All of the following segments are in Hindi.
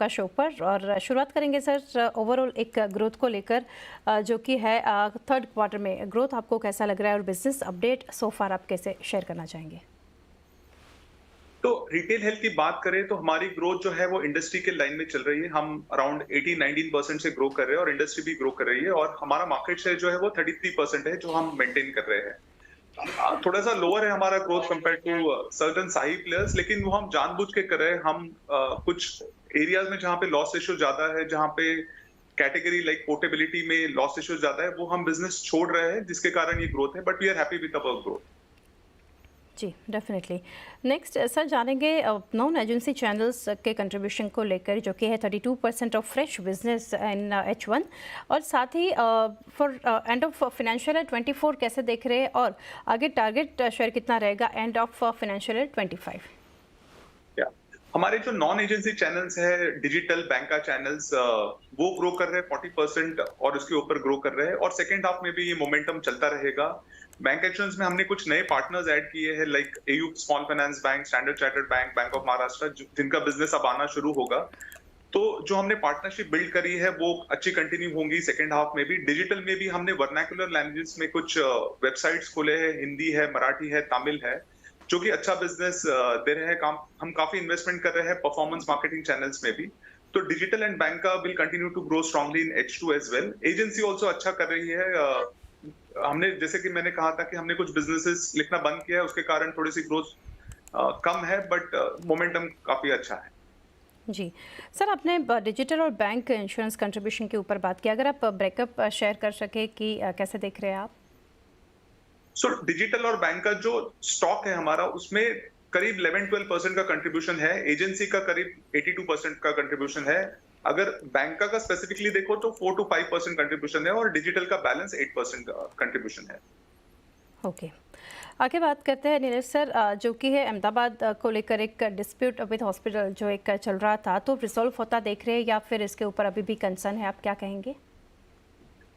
आपका शो पर। और शुरुआत करेंगे सर ओवरऑल एक ग्रोथ को लेकर, जो कि है थर्ड क्वार्टर में ग्रोथ आपको कैसा लग रहा है और बिजनेस अपडेट सो फार आप कैसे शेयर करना चाहेंगे? तो रिटेल हेल्थ की बात करें तो हमारी ग्रोथ जो है वो इंडस्ट्री के लाइन में चल रही है। हम अराउंड 18-19% से ग्रो कर रहे हैं और इंडस्ट्री भी ग्रो कर रही है और हमारा मार्केट शेयर जो है वो 33% है, जो हम मेंटेन कर रहे हैं। थोड़ा सा लोअर है हमारा ग्रोथ कंपेयर टू सर्टेन साही प्लेयर्स, लेकिन वो हम जानबूझ के कर रहे हैं। हम कुछ एरियाज में जहाँ पे लॉस रेशियो ज्यादा है, जहाँ पे कैटेगरी लाइक पोर्टेबिलिटी में लॉस रेशियो ज्यादा है, वो हम बिजनेस छोड़ रहे हैं, जिसके कारण ये ग्रोथ है। But we are happy with our growth. जी डेफिनेटली। नेक्स्ट सर जानेंगे नॉन एजेंसी चैनल्स के कंट्रीब्यूशन को लेकर, जो कि है 32% of fresh business in H1, और साथ ही for end of financial year 24 कैसे देख रहे हैं और आगे टारगेट शेयर कितना रहेगा एंड ऑफ फाइनेंशियल ईयर 25? या हमारे जो नॉन एजेंसी चैनल्स है, डिजिटल बैंक का चैनल्स, वो ग्रो कर रहे हैं 40% और उसके ऊपर ग्रो कर रहे हैं और सेकेंड हाफ में भी ये मोमेंटम चलता रहेगा। बैंक एक्शंस में हमने कुछ नए पार्टनर्स ऐड किए हैं, like AU small finance bank, standard chartered bank, bank of Maharashtra, जिनका बिजनेस अब आना शुरू होगा। तो जो हमने पार्टनरशिप बिल्ड करी है वो अच्छी कंटिन्यू होंगी सेकेंड हाफ में भी। डिजिटल में भी हमने वर्नाकुलर लैंग्वेजेस में कुछ वेबसाइट्स खोले हैं, हिंदी है, मराठी है, तमिल है, जो कि अच्छा बिजनेस दे रहे हैं। काम हम काफी इन्वेस्टमेंट कर रहे हैं परफॉर्मेंस मार्केटिंग चैनल्स में भी। तो डिजिटल एंड बैंक का will continue to grow strongly in H2 as well. Agency also अच्छा कर रही है। हमने, जैसे कि मैंने कहा था कि हमने कुछ बिजनेसेस लिखना बंद किया है, उसके कारण थोड़ी सी ग्रोथ कम है, बट मोमेंटम काफी अच्छा है। जी सर, आपने डिजिटल और बैंक इंश्योरेंस कंट्रीब्यूशन के ऊपर बात की, अगर आप ब्रेकअप शेयर कर सके कि कैसे देख रहे हैं आप? सो डिजिटल और बैंक का जो स्टॉक है हमारा, उसमें करीब 11-12% का कंट्रीब्यूशन है। एजेंसी का करीब 82% का कंट्रीब्यूशन है। अगर बैंक का स्पेसिफिकली देखो तो 4 to 5% कंट्रीब्यूशन है और डिजिटल का बैलेंस 8% का कंट्रीब्यूशन है। ओके, आगे बात करते हैं नीरज सर, जो कि है अहमदाबाद को लेकर एक डिस्प्यूट विद हॉस्पिटल जो एक चल रहा था, तो रिजॉल्व होता देख रहे हैं या फिर इसके ऊपर अभी भी कंसर्न है, आप क्या कहेंगे?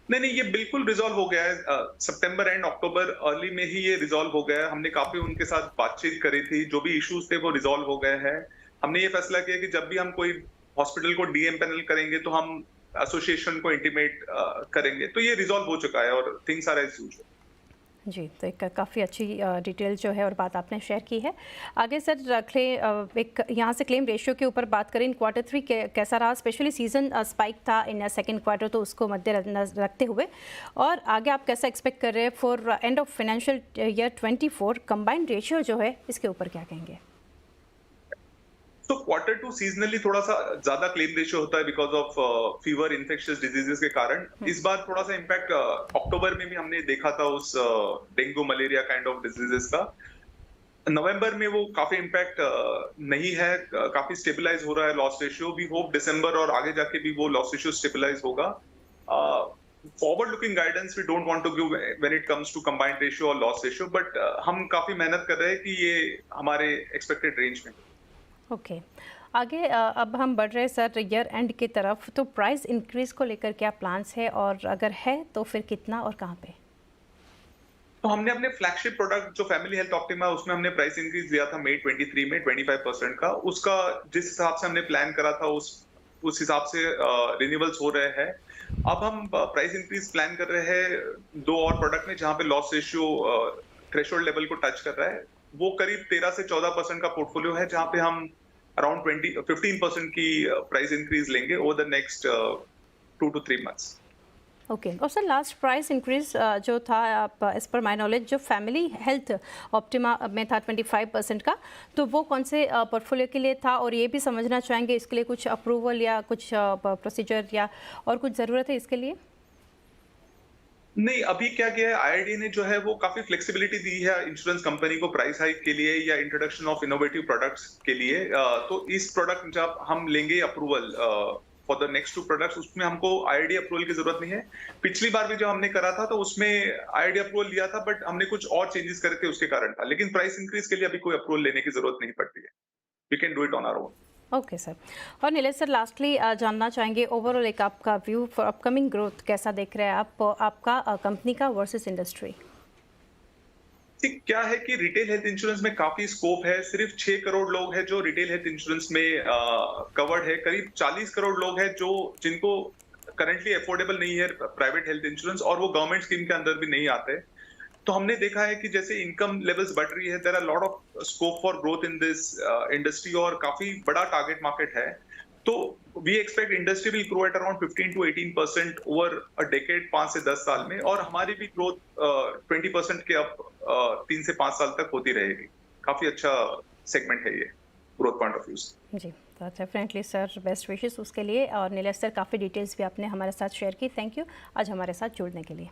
नहीं नहीं, ये बिल्कुल रिजॉल्व हो गया है। सितंबर एंड अक्टूबर अर्ली में ही ये रिजॉल्व हो गया है। हमने काफी उनके साथ बातचीत करी थी, जो भी इश्यूज थे वो रिजॉल्व हो गए हैं। हमने ये फैसला किया कि जब भी हम कोई हॉस्पिटल को डीएम पैनल करेंगे तो हम एसोसिएशन को इंटीमेट करेंगे। तो ये रिजॉल्व हो चुका है और थिंग्स आर एज यूजुअल। जी, तो एक काफ़ी अच्छी डिटेल जो है और बात आपने शेयर की है। आगे सर एक यहाँ से क्लेम रेशियो के ऊपर बात करें, इन क्वार्टर 3 कैसा रहा? स्पेशली सीजन स्पाइक था इन सेकंड क्वार्टर, तो उसको मद्देनजर रखते हुए, और आगे आप कैसा एक्सपेक्ट कर रहे हैं for end of financial year 24? Combined ratio जो है इसके ऊपर क्या कहेंगे? तो क्वार्टर 2 सीजनली थोड़ा सा ज्यादा क्लेम रेशियो होता है because of fever, infectious diseases के कारण। इस बार थोड़ा सा इम्पैक्ट अक्टूबर में भी हमने देखा था उस dengue malaria kind of diseases का। नवंबर में वो काफी इम्पैक्ट नहीं है, काफी स्टेबलाइज हो रहा है loss ratio. We hope December और आगे जाके भी वो लॉस रेशियो स्टेबलाइज होगा। Forward looking guidance we don't want to give when it comes to combined ratio और लॉस रेशियो, बट हम काफी मेहनत कर रहे हैं कि ये हमारे एक्सपेक्टेड रेंज में। ओके, आगे अब हम बढ़ रहे हैं सर ईयर एंड की तरफ, तो प्राइस इंक्रीज को लेकर क्या प्लान्स है और अगर है तो फिर कितना और कहाँ पे? तो हमने अपने फ्लैगशिप प्रोडक्ट जो फैमिली हेल्थ ऑप्टिमा, उसमें हमने प्राइस इंक्रीज दिया था मई 23 में 25% का। उसका जिस हिसाब से हमने प्लान करा था उस हिसाब से रिन्यूअल्स हो रहे हैं। अब हम प्राइस इंक्रीज प्लान कर रहे हैं दो और प्रोडक्ट में, जहां पे लॉस रेशियो थ्रेशोल्ड लेवल को टच कर रहा है। वो करीब 13 से 14% का पोर्टफोलियो है, जहां पे हम अराउंड 15% की प्राइस इंक्रीज लेंगे over the next 2 to 3 months। Okay, और सर लास्ट प्राइस इंक्रीज जो था, आप एज पर माई नॉलेज जो फैमिली हेल्थ ऑप्टिमा में था 25% का, तो वो कौन से पोर्टफोलियो के लिए था? और ये भी समझना चाहेंगे इसके लिए कुछ अप्रूवल या कुछ प्रोसीजर या और कुछ ज़रूरत है इसके लिए? नहीं, अभी क्या किया है, आईआरडी ने जो है वो काफी फ्लेक्सिबिलिटी दी है इंश्योरेंस कंपनी को प्राइस हाइक के लिए या इंट्रोडक्शन ऑफ इनोवेटिव प्रोडक्ट्स के लिए। तो इस प्रोडक्ट जब हम लेंगे approval for the next 2 products, उसमें हमको आईआरडी अप्रूवल की जरूरत नहीं है। पिछली बार भी जब हमने करा था तो उसमें आईआरडी अप्रूवल लिया था, बट हमने कुछ और चेंजेस करे थे उसके कारण था। लेकिन प्राइस इंक्रीज के लिए अभी कोई अप्रूवल लेने की जरूरत नहीं पड़ती है। We can do it on our own. Okay sir, और नीलेश सर लास्टली जानना चाहेंगे ओवरऑल एक आपका व्यू फॉर अपकमिंग ग्रोथ कैसा देख रहे हैं आप, आपका कंपनी का वर्सेस इंडस्ट्री? कि क्या है कि रिटेल हेल्थ इंश्योरेंस में काफी स्कोप है। सिर्फ 6 करोड़ लोग हैं जो रिटेल हेल्थ इंश्योरेंस में कवर्ड है। करीब 40 करोड़ लोग हैं जो जिनको करंटली अफोर्डेबल नहीं है प्राइवेट हेल्थ इंश्योरेंस, और वो गवर्नमेंट स्कीम के अंदर भी नहीं आते। तो हमने देखा है कि जैसे इनकम लेवल्स बढ़ रही है, there are lot of scope for growth in this industry, और काफी बड़ा टारगेट मार्केट है। तो we expect industry will grow at around 15 to 18% over a decade, 5 से 10 साल में, और हमारी भी ग्रोथ 20% के अप 3 से 5 साल तक होती रहेगी। काफी अच्छा सेगमेंट है ये ग्रोथ पॉइंट ऑफ व्यू से। जी, तो डेफिनेटली सर, बेस्ट विशेस उसके लिए। और नीलेश सर, काफ़ी डिटेल्स भी आपने हमारे साथ शेयर की, थैंक यू आज हमारे साथ जुड़ने के लिए।